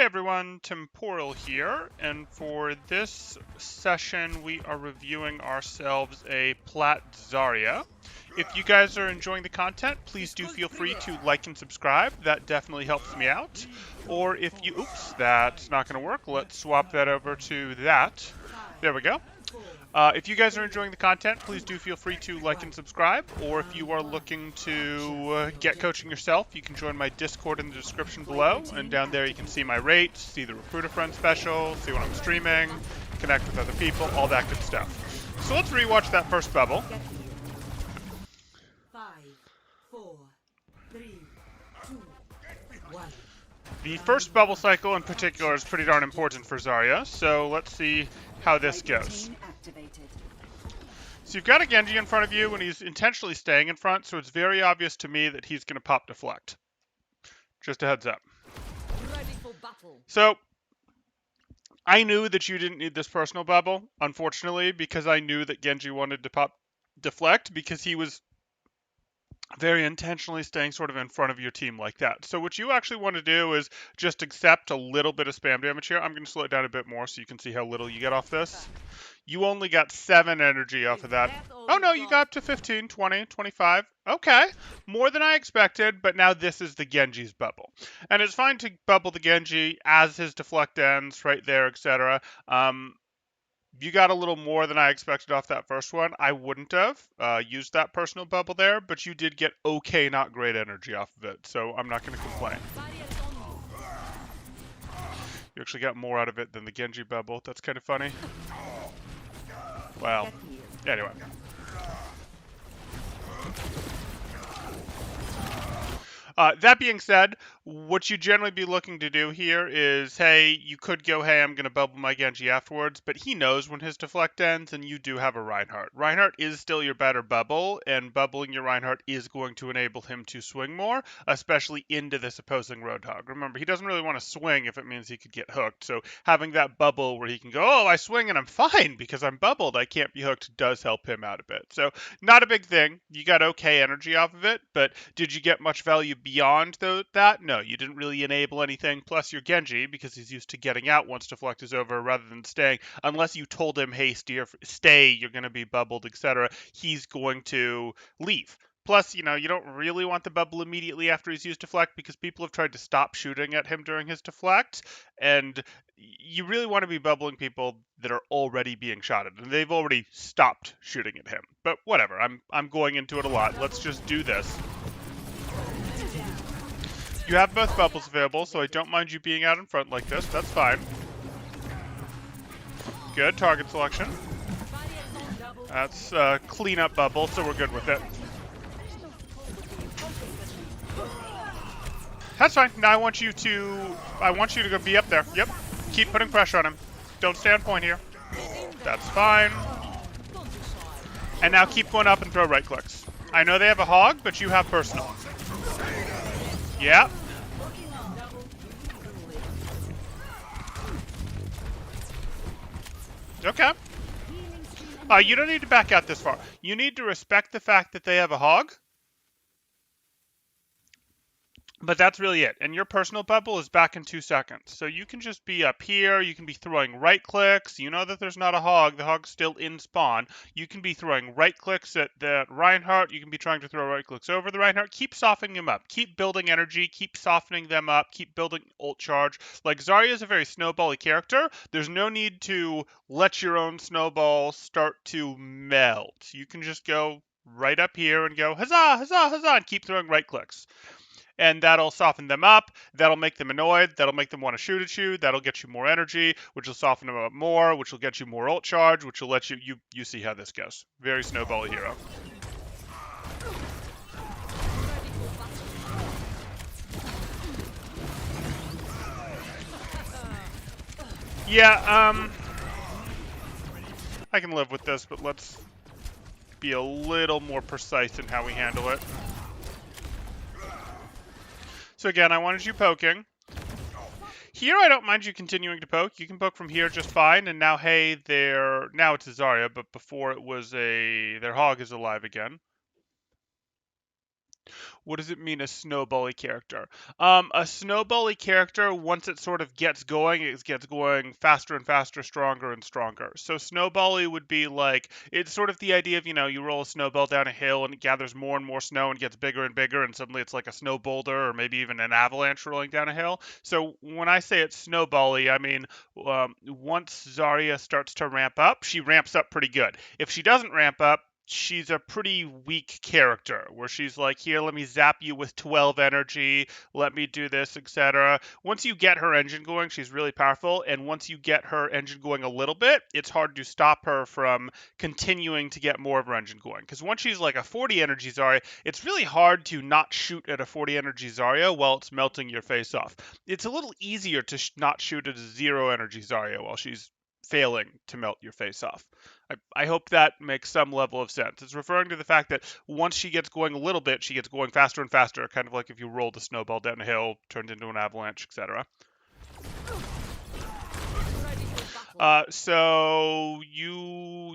Hey everyone, Temporal here, and for this session we are reviewing ourselves a Plat Zarya. If you guys are enjoying the content, please do feel free to like and subscribe. That definitely helps me out. Or if you, oops, that's not going to work. Let's swap that over to that. There we go. If you guys are enjoying the content, please do feel free to like and subscribe. Or if you are looking to get coaching yourself, you can join my Discord in the description below. And down there you can see my rates, see the Recruiter Friend special, see when I'm streaming, connect with other people, all that good stuff. So let's rewatch that first bubble. 5, 4, 3, 2, 1. The first bubble cycle in particular is pretty darn important for Zarya, so let's see how this goes. So you've got a Genji in front of you, and he's intentionally staying in front, so it's very obvious to me that he's going to pop deflect. Just a heads up. So, I knew that you didn't need this personal bubble, unfortunately, because I knew that Genji wanted to pop deflect, because he was very intentionally staying sort of in front of your team like that. So what you actually want to do is just accept a little bit of spam damage here. I'm going to slow it down a bit more so you can see how little you get off this. You only got 7 energy off of that. Oh no, you got up to 15, 20, 25. Okay, more than I expected, but now this is the Genji's bubble. And it's fine to bubble the Genji as his deflect ends, right there, etc. You got a little more than I expected off that first one. I wouldn't have used that personal bubble there, but you did get okay, not great energy off of it, so I'm not going to complain. You actually got more out of it than the Genji bubble. That's kind of funny. Well, anyway. That being said, what you generally be looking to do here is, hey, you could go, hey, I'm going to bubble my Genji afterwards, but he knows when his deflect ends, and you do have a Reinhardt. Reinhardt is still your better bubble, and bubbling your Reinhardt is going to enable him to swing more, especially into this opposing Roadhog. Remember, he doesn't really want to swing if it means he could get hooked, so having that bubble where he can go, oh, I swing and I'm fine because I'm bubbled, I can't be hooked, does help him out a bit. So, not a big thing. You got okay energy off of it, but did you get much value beyond that? No, you didn't really enable anything. Plus your Genji, because he's used to getting out once deflect is over rather than staying, unless you told him, hey, stay, you're going to be bubbled, etc., he's going to leave. Plus, you don't really want the bubble immediately after he's used deflect because people have tried to stop shooting at him during his deflect, and you really want to be bubbling people that are already being shot at, and they've already stopped shooting at him. But whatever, I'm going into it a lot. Let's just do this. You have both bubbles available, so I don't mind you being out in front like this. That's fine. Good target selection. That's a cleanup bubble, so we're good with it. That's fine. Now I want you to go be up there. Yep. Keep putting pressure on him. Don't stay on point here. That's fine. And now keep going up and throw right clicks. I know they have a hog, but you have personal. Yeah. Okay. You don't need to back out this far. You need to respect the fact that they have a hog. But that's really it. And your personal bubble is back in 2 seconds. So you can just be up here. You can be throwing right clicks. You know that there's not a hog. The hog's still in spawn. You can be throwing right clicks at the Reinhardt. You can be trying to throw right clicks over the Reinhardt. Keep softening them up. Keep building energy. Keep softening them up. Keep building ult charge. Like, Zarya is a very snowbally character. There's no need to let your own snowball start to melt. You can just go right up here and go, huzzah, huzzah, huzzah, and keep throwing right clicks. And that'll soften them up, that'll make them annoyed, that'll make them want to shoot at you, that'll get you more energy, which will soften them up more, which will get you more ult charge, which will let you see how this goes. Very snowball hero. Yeah, I can live with this, but let's be a little more precise in how we handle it. So again, I wanted you poking. Here, I don't mind you continuing to poke. You can poke from here just fine. And now, hey, now it's a Zarya, but before it was their hog is alive again. What does it mean, a snowbally character? A snowbally character, once it sort of gets going, it gets going faster and faster, stronger and stronger. So snowbally would be like, it's sort of the idea of, you roll a snowball down a hill and it gathers more and more snow and gets bigger and bigger, and suddenly it's like a snow boulder or maybe even an avalanche rolling down a hill. So when I say it's snowbally, I mean, once Zarya starts to ramp up, she ramps up pretty good. If she doesn't ramp up, she's a pretty weak character where she's like, here, let me zap you with 12 energy, let me do this, etc. Once you get her engine going, she's really powerful, and once you get her engine going a little bit, it's hard to stop her from continuing to get more of her engine going, because once she's like a 40 energy Zarya, it's really hard to not shoot at a 40 energy Zarya while it's melting your face off. It's a little easier to not shoot at a 0 energy Zarya while she's failing to melt your face off. I hope that makes some level of sense. It's referring to the fact that once she gets going a little bit, she gets going faster and faster, kind of like if you rolled a snowball down a hill, turned into an avalanche, etc.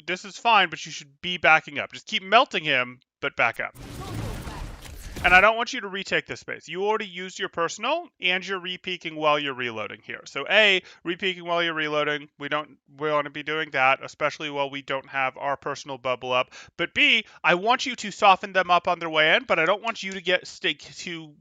This is fine, but you should be backing up. Just keep melting him, but back up. And I don't want you to retake this space. You already used your personal, and you're repeaking while you're reloading here. So A, repeaking while you're reloading, we want to be doing that, especially while we don't have our personal bubble up. But B, I want you to soften them up on their way in, but I don't want you to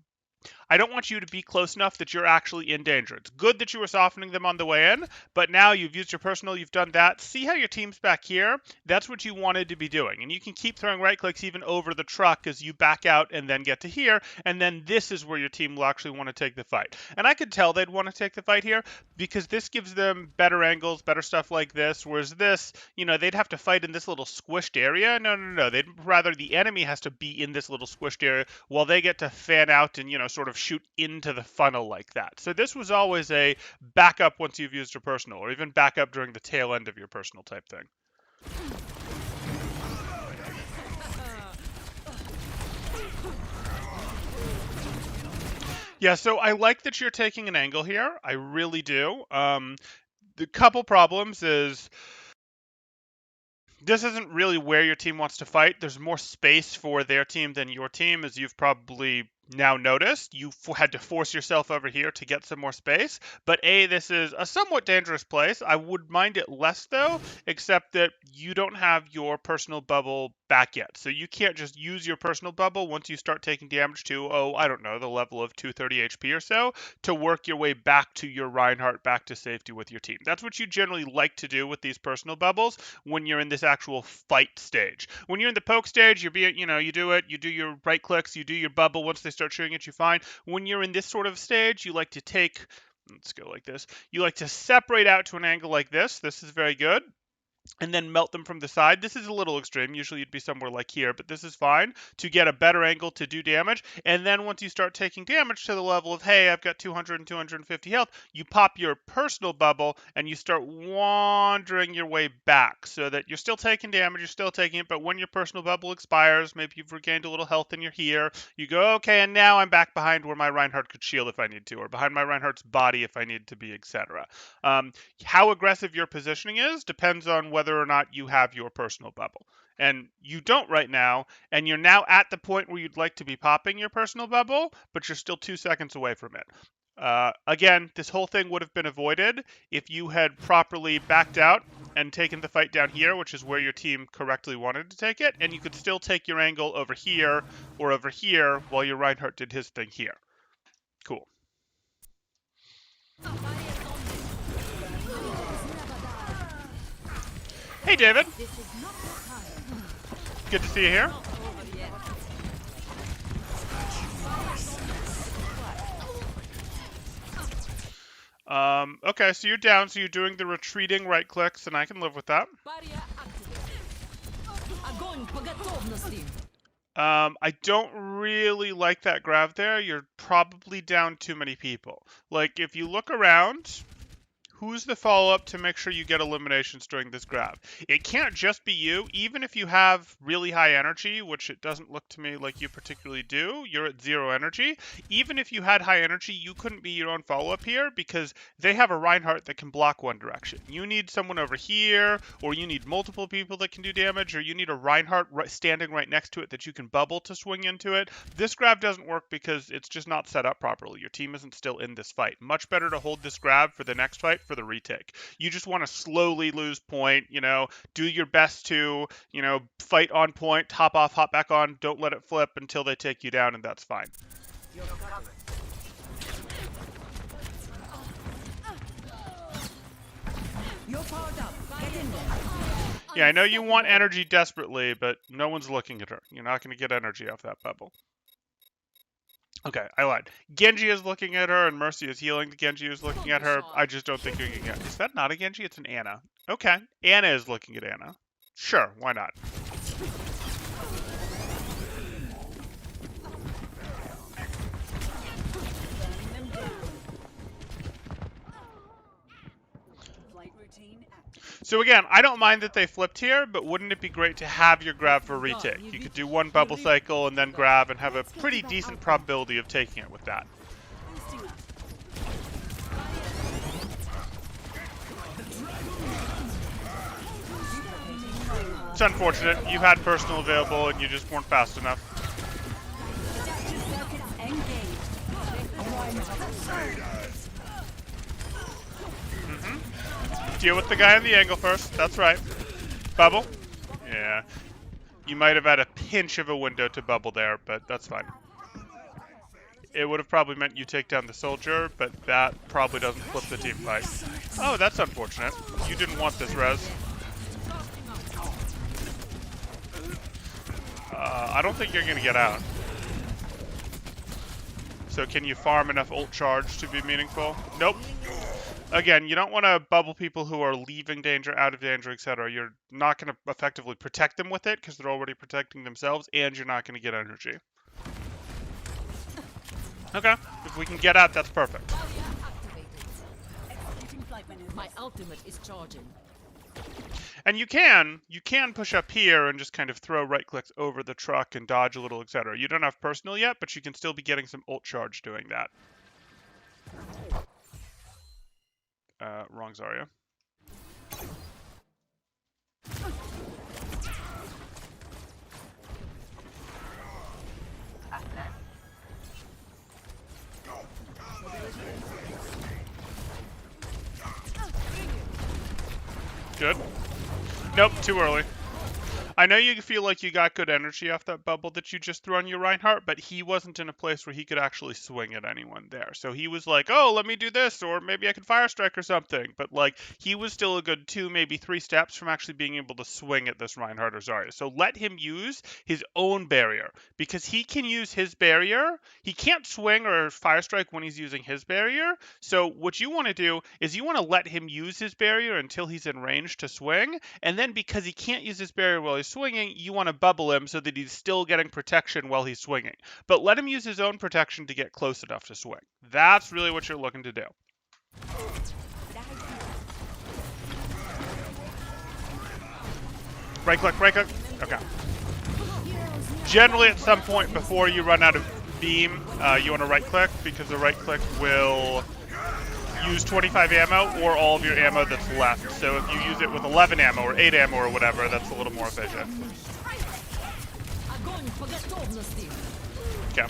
I don't want you to be close enough that you're actually in danger. It's good that you were softening them on the way in, but now you've used your personal, you've done that. See how your team's back here? That's what you wanted to be doing. And you can keep throwing right clicks even over the truck as you back out and then get to here, and then this is where your team will actually want to take the fight. And I could tell they'd want to take the fight here because this gives them better angles, better stuff like this, whereas this, they'd have to fight in this little squished area. No. They'd rather the enemy has to be in this little squished area while they get to fan out and, sort of shoot into the funnel like that. So this was always a backup once you've used your personal, or even backup during the tail end of your personal type thing. Yeah, so I like that you're taking an angle here. I really do. The couple problems is this isn't really where your team wants to fight. There's more space for their team than your team, as you've probably now noticed. You had to force yourself over here to get some more space. But A, this is a somewhat dangerous place. I would mind it less, though, except that you don't have your personal bubble back yet. So you can't just use your personal bubble once you start taking damage to, I don't know, the level of 230 HP or so, to work your way back to your Reinhardt, back to safety with your team. That's what you generally like to do with these personal bubbles when you're in this actual fight stage. When you're in the poke stage, you do it, you do your right clicks, you do your bubble. Once they start shooting at you, fine. When you're in this sort of stage, you like to let's go like this. You like to separate out to an angle like this. This is very good. And then melt them from the side. This is a little extreme. Usually you'd be somewhere like here, but this is fine to get a better angle to do damage. And then once you start taking damage to the level of, hey, I've got 200 and 250 health, you pop your personal bubble and you start wandering your way back so that you're still taking damage, you're still taking it, but when your personal bubble expires, maybe you've regained a little health and you're here, you go, okay, and now I'm back behind where my Reinhardt could shield if I need to, or behind my Reinhardt's body if I need to be, etc. How aggressive your positioning is depends on whether or not you have your personal bubble. And you don't right now, and you're now at the point where you'd like to be popping your personal bubble, but you're still 2 seconds away from it. Again, this whole thing would have been avoided if you had properly backed out and taken the fight down here, which is where your team correctly wanted to take it, and you could still take your angle over here or over here while your Reinhardt did his thing here. Cool. Hey, David. Good to see you here. Okay, so you're down, so you're doing the retreating right clicks, and I can live with that. I don't really like that grab there. You're probably down too many people. Like, if you look around, Who's the follow-up to make sure you get eliminations during this grab? It can't just be you. Even if you have really high energy, which it doesn't look to me like you particularly do, you're at 0 energy. Even if you had high energy, you couldn't be your own follow-up here because they have a Reinhardt that can block one direction. You need someone over here, or you need multiple people that can do damage, or you need a Reinhardt standing right next to it that you can bubble to swing into it. This grab doesn't work because it's just not set up properly. Your team isn't still in this fight. Much better to hold this grab for the next fight for the retake. You just want to slowly lose point, do your best to, fight on point, hop off, hop back on, don't let it flip until they take you down, and that's fine. You're powered up. Get in there. Yeah, I know you want energy desperately, but no one's looking at her. You're not going to get energy off that bubble. Okay, I lied. Genji is looking at her, and Mercy is healing the Genji who's looking at her. I just don't think you can get... Is that not a Genji? It's an Ana. Okay, Ana is looking at Ana. Sure, why not? So again, I don't mind that they flipped here, but wouldn't it be great to have your grab for retake? You could do one bubble cycle and then grab and have a pretty decent probability of taking it with that. It's unfortunate. You had personal available and you just weren't fast enough. Deal with the guy on the angle first. That's right. Bubble. Yeah. You might have had a pinch of a window to bubble there, but that's fine. It would have probably meant you take down the soldier, but that probably doesn't flip the team fight. Oh, that's unfortunate. You didn't want this res. I don't think you're going to get out. So can you farm enough ult charge to be meaningful? Nope. Again, you don't want to bubble people who are leaving danger, out of danger, etc. You're not going to effectively protect them with it because they're already protecting themselves, and you're not going to get energy. Okay, if we can get out, that's perfect. My ultimate is charging. And you can push up here and just kind of throw right clicks over the truck and dodge a little, etc. You don't have personal yet, but you can still be getting some ult charge doing that. Wrong Zarya. Good. Nope, too early. I know you feel like you got good energy off that bubble that you just threw on your Reinhardt, but he wasn't in a place where he could actually swing at anyone there. So he was like, oh, let me do this, or maybe I could Fire Strike or something. But, like, he was still a good 2, maybe 3 steps from actually being able to swing at this Reinhardt or Zarya. So let him use his own barrier, because he can use his barrier. He can't swing or Fire Strike when he's using his barrier. So what you want to do is you want to let him use his barrier until he's in range to swing, and then because he can't use his barrier while he's swinging, you want to bubble him so that he's still getting protection while he's swinging. But let him use his own protection to get close enough to swing. That's really what you're looking to do. Right click, right click. Okay. Generally, at some point before you run out of beam, you want to right click, because the right click will use 25 ammo or all of your ammo that's left. So if you use it with 11 ammo or 8 ammo or whatever, that's a little more efficient. Okay.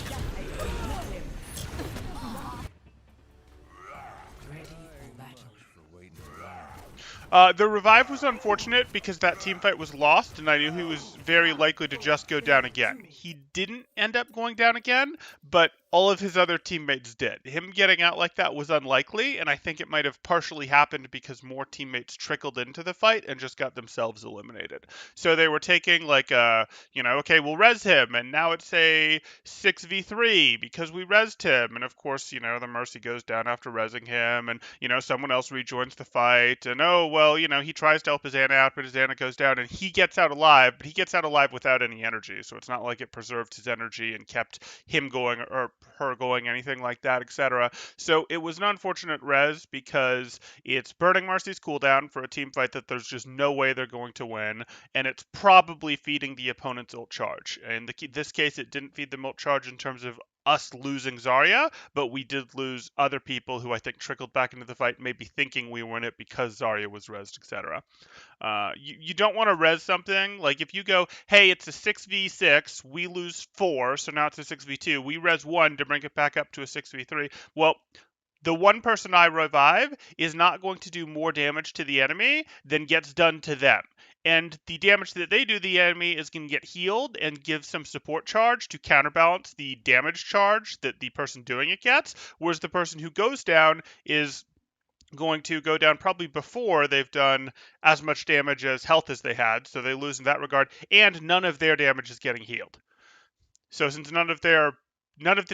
The revive was unfortunate because that team fight was lost, and I knew he was very likely to just go down again. He didn't end up going down again, but all of his other teammates did. Him getting out like that was unlikely, and I think it might have partially happened because more teammates trickled into the fight and just got themselves eliminated. So they were taking like okay, we'll res him, and now it's a 6v3 because we resed him, and of course, the Mercy goes down after resing him, and someone else rejoins the fight, and oh, well, he tries to help his Ana out, but his Ana goes down, and he gets out alive, but he gets out alive without any energy, so it's not like it preserved his energy and kept him going or her going, anything like that, etc. So it was an unfortunate res because it's burning Marcy's cooldown for a team fight that there's just no way they're going to win, and it's probably feeding the opponent's ult charge. In this case, it didn't feed the ult charge in terms of us losing Zarya, but we did lose other people who I think trickled back into the fight, maybe thinking we were in it because Zarya was rezzed, etc. You don't want to res something. Like if you go, hey, it's a 6v6, we lose 4, so now it's a 6v2. We res 1 to bring it back up to a 6v3. Well, the one person I revive is not going to do more damage to the enemy than gets done to them. And the damage that they do to the enemy is going to get healed and give some support charge to counterbalance the damage charge that the person doing it gets, whereas the person who goes down is going to go down probably before they've done as much damage as health as they had, so they lose in that regard, and none of their damage is getting healed. So since none of the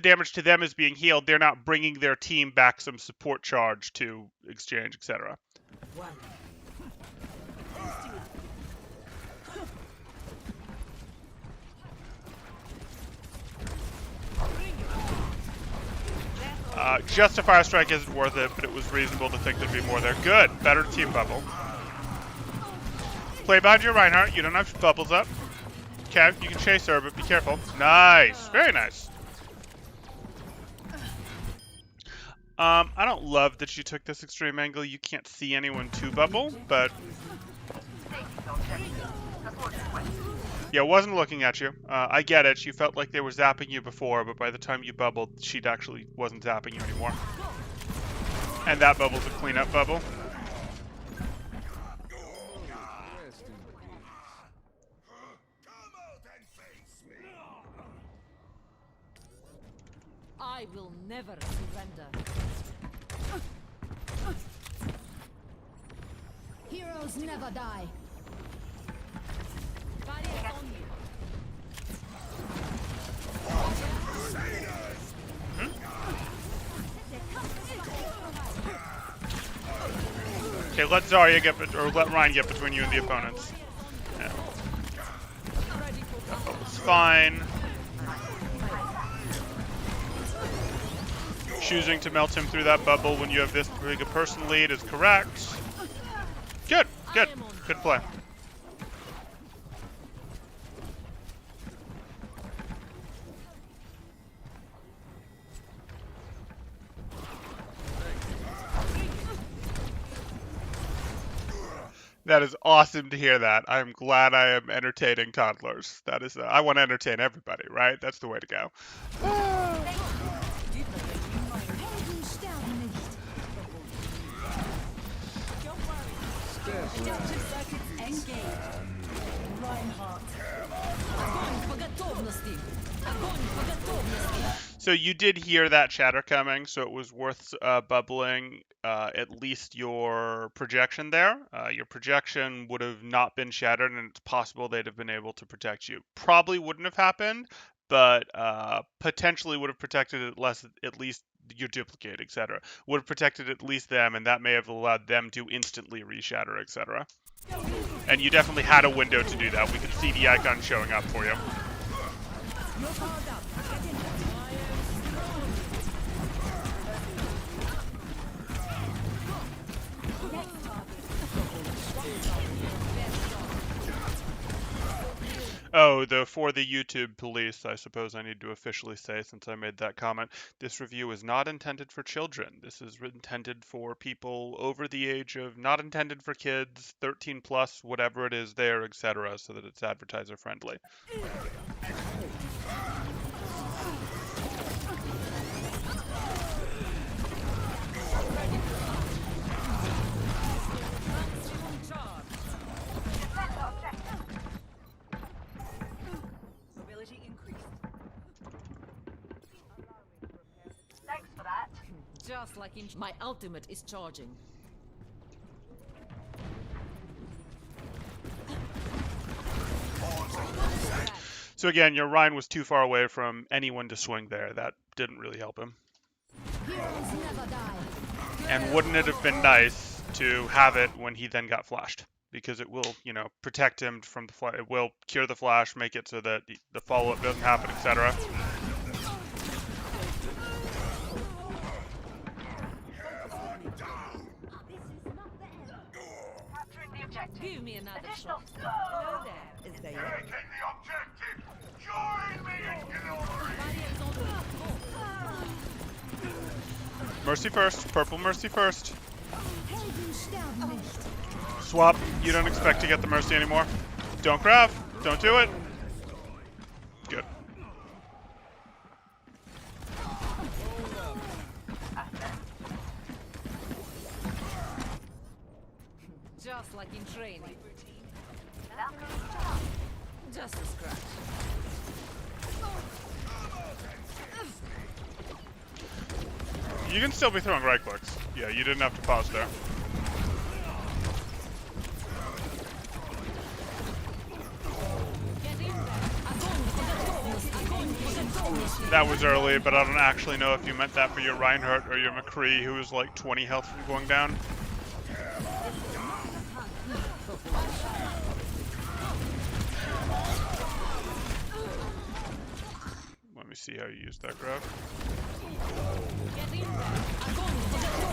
damage to them is being healed, they're not bringing their team back some support charge to exchange, etc. Just a fire strike isn't worth it, but it was reasonable to think there'd be more there. Good. Better team bubble. Play behind your Reinhardt. You don't have bubbles up. Okay, you can chase her, but be careful. Nice. Very nice. I don't love that you took this extreme angle. You can't see anyone to bubble, but... Yeah, wasn't looking at you. I get it. She felt like they were zapping you before, but by the time you bubbled, she actually wasn't zapping you anymore. And that bubble's a cleanup bubble. I will never surrender. Heroes never die. Okay, let Zarya let Rein get between you and the opponents. Yeah. That bubble's fine. Choosing to melt him through that bubble when you have this big a person lead is correct. Good, good, good play. That is awesome to hear that. I'm glad I am entertaining toddlers. That is, I want to entertain everybody, right? That's the way to go. So you did hear that chatter coming, so it was worth bubbling at least your projection there. Your projection would have not been shattered, and it's possible they'd have been able to protect you. Probably wouldn't have happened, but potentially would have protected at least your duplicate, etc. Would have protected at least them, and that may have allowed them to instantly reshatter, etc. And you definitely had a window to do that. We could see the icon showing up for you. Oh, for the YouTube police, I suppose I need to officially say, since I made that comment, this review is not intended for children. This is intended for people over the age of, not intended for kids, 13 plus, whatever it is there, etc., so that it's advertiser friendly. Just like in my ultimate is charging. So again, your Ryan was too far away from anyone to swing there. That didn't really help him. Heroes never die. And wouldn't it have been nice to have it when he then got flashed, because it will, protect him from the flash. It will cure the flash, make it so that the follow-up doesn't happen, etc. Give me another shot. Hello there. Is there yet? Taking the objective! Join me in Barriers on the Mercy first. Purple mercy first. Helden sterben nicht. Swap. You don't expect to get the mercy anymore. Don't grab. Don't do it. Good. Just like in training. Just a scratch. You can still be throwing right clicks. Yeah, you didn't have to pause there. That was early, but I don't actually know if you meant that for your Reinhardt or your McCree, who was like 20 health from going down. Let me see how you use that grab.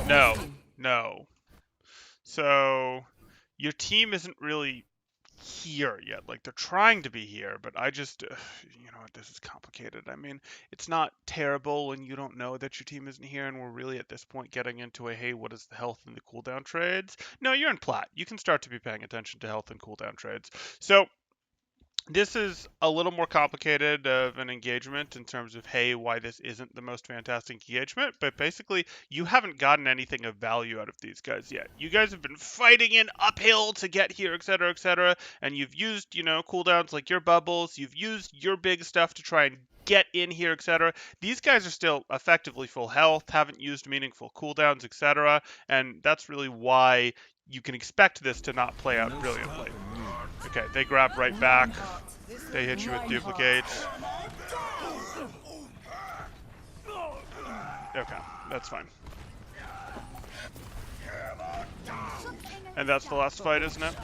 No, no. So your team isn't really here yet. Like, they're trying to be here, but I just, this is complicated. I mean, it's not terrible and you don't know that your team isn't here, and we're really at this point getting into a, hey, what is the health and the cooldown trades? No, you're in plat. You can start to be paying attention to health and cooldown trades. So this is a little more complicated of an engagement in terms of, hey, why this isn't the most fantastic engagement, but basically you haven't gotten anything of value out of these guys yet. You guys have been fighting in uphill to get here, etc., and you've used, cooldowns like your bubbles, you've used your big stuff to try and get in here, etc. These guys are still effectively full health, haven't used meaningful cooldowns, etc., and that's really why you can expect this to not play out brilliantly. Okay, they grab right back. They hit you with duplicates. Okay, that's fine. And that's the last fight, isn't it?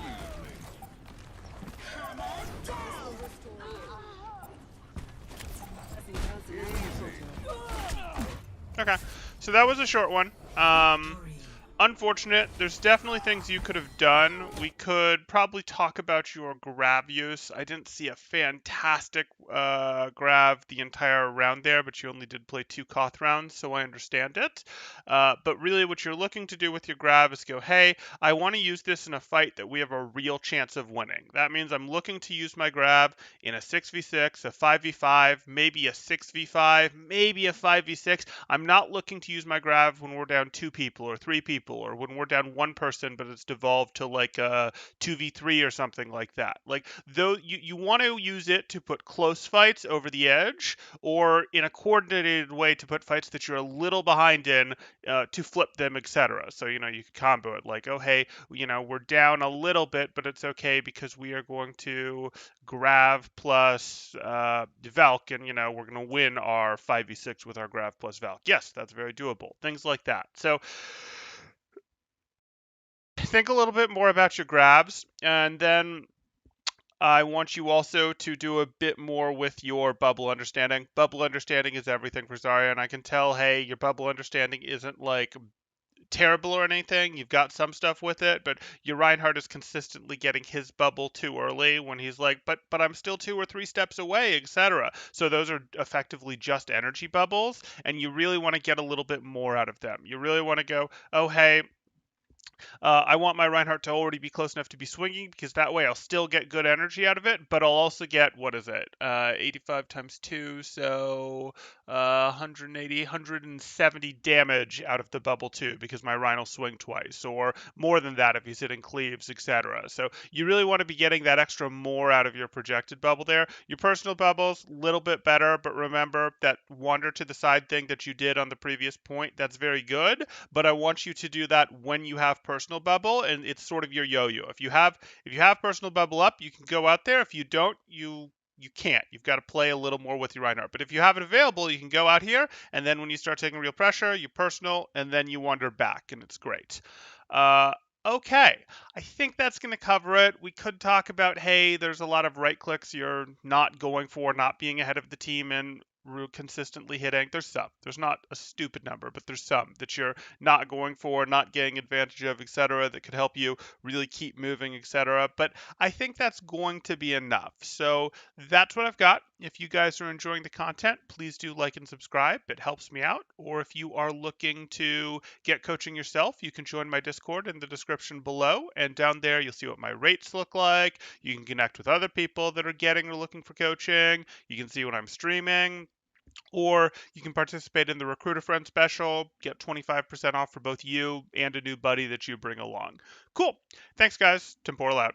Okay, so that was a short one. Unfortunate. There's definitely things you could have done. We could probably talk about your grab use. I didn't see a fantastic grab the entire round there, but you only did play 2 Koth rounds, so I understand it. But really what you're looking to do with your grab is go, hey, I want to use this in a fight that we have a real chance of winning. That means I'm looking to use my grab in a 6v6, a 5v5, maybe a 6v5, maybe a 5v6. I'm not looking to use my grab when we're down 2 people or 3 people, or when we're down 1 person, but it's devolved to like a 2v3 or something like that. Like, though you want to use it to put close fights over the edge, or in a coordinated way to put fights that you're a little behind in to flip them, etc. So, you can combo it like, oh, hey, we're down a little bit, but it's okay because we are going to Grav plus Valk, and, we're going to win our 5v6 with our Grav plus Valk. Yes, that's very doable. Things like that. So think a little bit more about your grabs, and then I want you also to do a bit more with your bubble understanding. Bubble understanding is everything for Zarya, and I can tell, hey, your bubble understanding isn't like terrible or anything. You've got some stuff with it, but your Reinhardt is consistently getting his bubble too early when he's like, but I'm still 2 or 3 steps away, etc. So those are effectively just energy bubbles, and you really want to get a little bit more out of them. You really want to go, oh, hey, I want my Reinhardt to already be close enough to be swinging, because that way I'll still get good energy out of it, but I'll also get, what is it, 85 times 2, so 180, 170 damage out of the bubble too, because my Rein will swing twice, or more than that if he's hitting cleaves, etc. So you really want to be getting that extra more out of your projected bubble there. Your personal bubbles, a little bit better, but remember that wander to the side thing that you did on the previous point, that's very good, but I want you to do that when you have personal bubble, and it's sort of your yo-yo. If you have personal bubble up, you can go out there. If you don't, you can't. You've got to play a little more with your Reinhardt. But if you have it available, you can go out here, and then when you start taking real pressure, you personal, and then you wander back, and it's great. Uh, okay, I think that's going to cover it. We could talk about, hey, there's a lot of right clicks you're not going for, not being ahead of the team and consistently hitting. There's some. There's not a stupid number, but there's some that you're not going for, not getting advantage of, etc., that could help you really keep moving, etc. But I think that's going to be enough. So that's what I've got. If you guys are enjoying the content, please do like and subscribe. It helps me out. Or if you are looking to get coaching yourself, you can join my Discord in the description below. And down there, you'll see what my rates look like. You can connect with other people that are getting or looking for coaching. You can see when I'm streaming. Or you can participate in the Recruiter Friend special, get 25% off for both you and a new buddy that you bring along. Cool. Thanks, guys. Temporal out.